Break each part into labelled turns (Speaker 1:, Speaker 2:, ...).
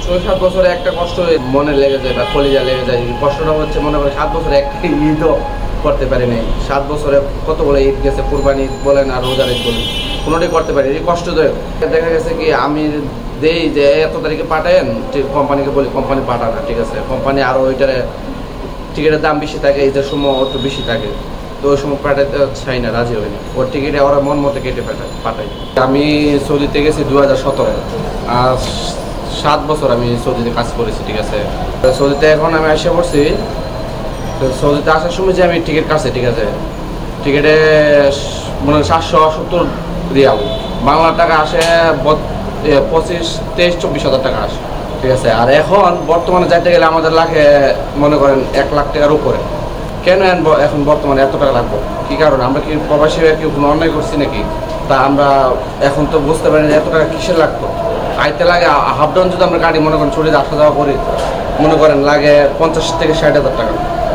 Speaker 1: 6-7 বছরে একটা কষ্ট মনে লেগে যায় বা কলিজা লেগে যায়। কষ্টটা হচ্ছে মনে করে 7 বছরে একটা ঈদও করতে পারি নাই। 7 বছরে কতগুলো ঈদ গেছে, কুরবানি ঈদ বলেন আর রোজার ঈদ বলেন, কোনোটাই করতে পারি। এই কষ্টদায়ক। দেখা গেছে কি আমি দেই যে এত তারিখে পাঠায়েন, কোম্পানিকে বলি, কোম্পানি পাঠা না, ঠিক আছে। কোম্পানি আরও ওইটার টিকিটের দাম বেশি থাকে, ঈদের সময় একটু বেশি থাকে, তো ওই সময় পাঠাতে চাই না, রাজি হয়নি। ওর টিকিটে ওরা মন মতো কেটে পাঠাই। আমি সৌদিতে গেছি 2017-এ, আর 7 বছর আমি সৌদিতে কাজ করেছি, ঠিক আছে। সৌদিতে এখন আমি এসে পড়ছি। সৌদিতে আসার সময় যে আমি টিকিট কাটছি, ঠিক আছে, টিকিটে মনে হয় 770 রিয়াল, বাংলা টাকা আসে 25-23-24 হাজার টাকা আসে, ঠিক আছে। আর এখন বর্তমানে যাইতে গেলে আমাদের লাগে মনে করেন 1 লাখ টাকার উপরে। কেন এখন বর্তমানে এত টাকা লাগবে? কী কারণে? আমরা কি প্রবাসী কেউ কোনো অন্যায় করছি নাকি? তা আমরা এখন তো বুঝতে পারি না এত টাকা কিসের লাগতো। আইতে লাগে হাফ ডাউন যদি আমরা গাড়ি মনে করেন ছুটিতে আসা যাওয়া করি, মনে করেন লাগে 50 থেকে 60 হাজার টাকা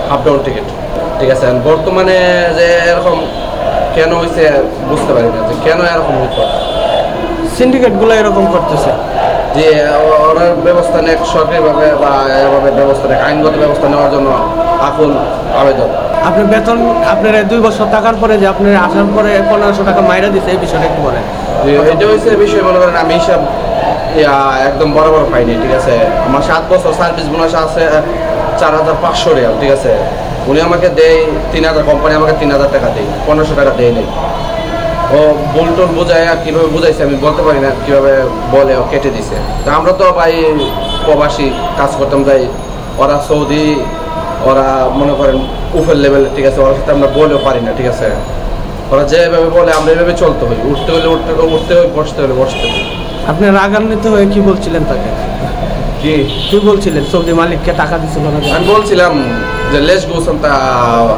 Speaker 1: হাফ ডাউন টিকিট, ঠিক আছে। বর্তমানে যে এরকম কেন হয়েছে বুঝতে পারি না, যে কেন এরকম হইতো।
Speaker 2: সিন্ডিকেটগুলো এরকম করতেছে
Speaker 1: যে ওরা ব্যবস্থা নেয় সরকারিভাবে বা এভাবে ব্যবস্থা নেয়, আইনগত ব্যবস্থা নেওয়ার জন্য আকুল আবেদন।
Speaker 2: আপনার বেতন আপনার 2 বছর টাকার পরে যে আপনার আসার পরে 1500 টাকা মাইরা দিচ্ছে, এই বিষয়টা একটু বলেন।
Speaker 1: এটা হচ্ছে বিষয়, মনে করেন আমি হিসাব একদম বরাবর পাইনি, ঠিক আছে। আমার 7 বছর সার্ভিস বোনাস আছে 4500 রিয়াল, ঠিক আছে। উনি আমাকে দেয় 3000, কোম্পানি আমাকে 3000 টাকা দেয়, 1500 টাকা দেয় নেই। ও বোলটোল বোঝায়, আর কীভাবে বুঝাইছে আমি বলতে পারি না, কীভাবে বলে ও কেটে দিছে। তা আমরা তো ভাই প্রবাসী কাজ করতাম যাই, ওরা সৌদি, ওরা মনে করেন উপর লেভেলে, ঠিক আছে। ওর সাথে আমরা বলেও পারি না, ঠিক আছে। ওরা যেভাবে বলে আমরা এভাবে চলতে হই, উঠতে হলে উঠতে হই, বসতে হলে বসতে হই।
Speaker 2: আপনি রাগান্বিত হয়ে কি বলছিলেন তাকে? কি বলছিলেন? সৌদি মালিককে টাকা দিচ্ছিল না?
Speaker 1: আমি বলছিলাম যে লেশ গোসম তা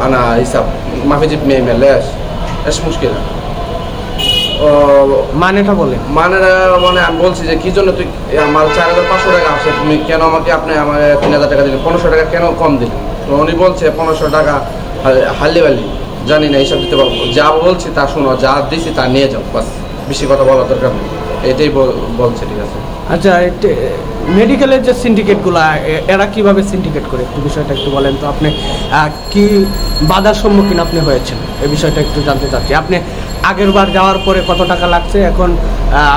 Speaker 1: আনা হিসাব মাফিজিব মেয়ে লেশ এস মুশকিল।
Speaker 2: মানেটা বলে
Speaker 1: মানে আমি বলছি যে কি জন্য তুই আমার 4500 টাকা আসে, তুমি কেন আমাকে আমাকে 3000 টাকা দিলেন, 1500 টাকা কেন কম দিলেন? তো উনি বলছে 1500 টাকা হাল্লি বাল্লি, জানি না হিসাব দিতে পারবো, যা বলছি তা শোনো, যা দিছি তা নিয়ে যাও, বাস, বেশি কথা বলার দরকার নেই, এটাই বলছে, ঠিক আছে।
Speaker 2: আচ্ছা, মেডিকেলের যে সিন্ডিকেটগুলো, এরা কিভাবে সিন্ডিকেট করে একটু বিষয়টা একটু বলেন তো। আপনি কি বাধার সম্মুখীন আপনি হয়েছেন, এই বিষয়টা একটু জানতে চাচ্ছি। আপনি আগের বার যাওয়ার পরে কত টাকা লাগছে, এখন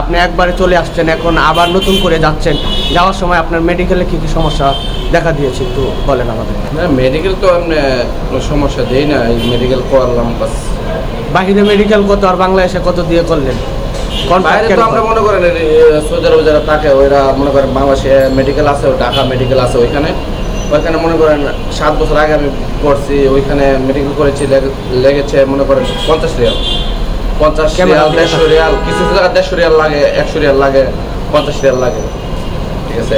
Speaker 2: আপনি একবারে চলে আসছেন, এখন আবার নতুন করে যাচ্ছেন, যাওয়ার সময় আপনার মেডিকেলে কী কী সমস্যা দেখা দিয়েছে একটু বলেন আমাদের।
Speaker 1: না, মেডিকেল তো আমি কোনো সমস্যা দেই না, মেডিকেল করলাম বাস।
Speaker 2: বাহিরে মেডিকেল কত আর বাংলাদেশে কত দিয়ে করলেন?
Speaker 1: বাইরে তো আমরা মনে করেন সৌদি আরবে যারা থাকে ওরা মনে করেন বাংলাদেশে মেডিকেল আছে, ঢাকা মেডিকেল আছে, ওইখানে মনে করেন 7 বছর আগে আমি পড়ছি, ওইখানে মেডিকেল করেছি, লেগেছে মনে করেন 50 রিয়াল, 50 রিয়াল, 150 রিয়াল, কিছু জায়গায় 150 রিয়াল লাগে, 100 রিয়াল লাগে, 50 রিয়াল লাগে, ঠিক আছে।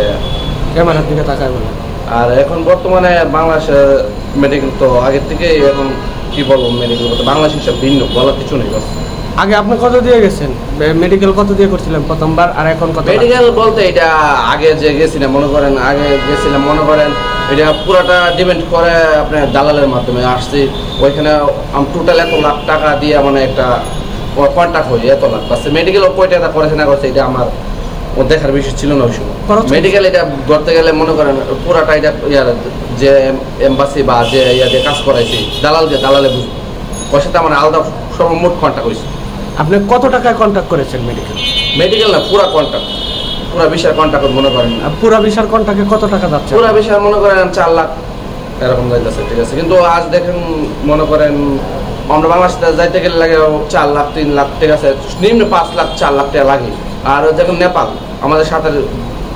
Speaker 2: ক্যামেরার দিকে তাকায় বলেন।
Speaker 1: আর এখন বর্তমানে বাংলাদেশে মেডিকেল তো আগের থেকেই, এখন কি বলবো, মেডিকেল বাংলাদেশ হিসাব ভিন্ন, বলার কিছু নেই। বাস
Speaker 2: আগে আপনি কত দিয়ে গেছেন মেডিকেল, কত দিয়ে করছিলেন প্রথমবার, আর এখন কত?
Speaker 1: মেডিকেল বলতে এটা আগে যে গেছিলাম মনে করেন, এটা পুরোটা ডিপেন্ড করে আপনার দালালের মাধ্যমে আসছি, ওইখানে টোটাল এত লাখ টাকা দিয়ে মানে একটা কন্ট্যাক্ট হয়ে এত লাখ, বাস মেডিকেল কয় টাকা করেছে না করছে এটা আমার দেখার বিষয় ছিল না ওই সময়। মেডিকেল এটা করতে গেলে মনে করেন পুরাটা এটা যে এম্বাসি বা যে ইয়াতে কাজ করাইছি দালালে বুঝবো, ওর সাথে আমার আলাদা সর্বমোট কন্ট্যাক্ট হয়েছে।
Speaker 2: আপনি কত টাকায় কন্ট্যাক্ট করেছেন
Speaker 1: মেডিকেল না, পুরা কন্ট্যাক্ট, পুরা বিশাল কন্ট্যাক্ট মনে করেন।
Speaker 2: পুরা বিশাল কন্ট্যাক্টে কত টাকা যাচ্ছে?
Speaker 1: পুরা বিশাল মনে করেন 4 লাখ এরকম যাইতেছে, ঠিক আছে। কিন্তু আজ দেখেন মনে করেন আমরা বাংলাদেশে যাইতে গেলে লাগে 4 লাখ 3 লাখ, ঠিক আছে, নিম্ন 5 লাখ 4 লাখ টাকা লাগে। আর দেখুন নেপাল আমাদের সাথে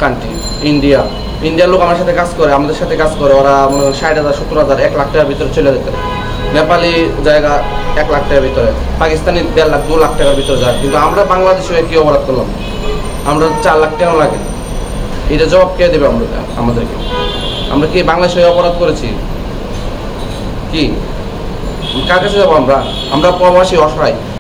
Speaker 1: কান্ট্রি, ইন্ডিয়ার লোক আমার সাথে কাজ করে, আমাদের সাথে কাজ করে, ওরা মনে করেন 60,000 70,000 1 লাখ টাকার ভিতরে চলে যেতে, নেপালি জায়গা 1 লাখ টাকার ভিতরে, পাকিস্তানি 1.5 লাখ 2 লাখ টাকার ভিতরে যায়। কিন্তু আমরা বাংলাদেশে কি অপরাধ করলাম? আমরা 4 লাখ টাকা লাগে, এটা জবাব কে দেবে আমাদেরকে? আমরা কি বাংলাদেশে অপরাধ করেছি? কি কার কাছে যাবো আমরা? আমরা প্রবাসী, অসহায়।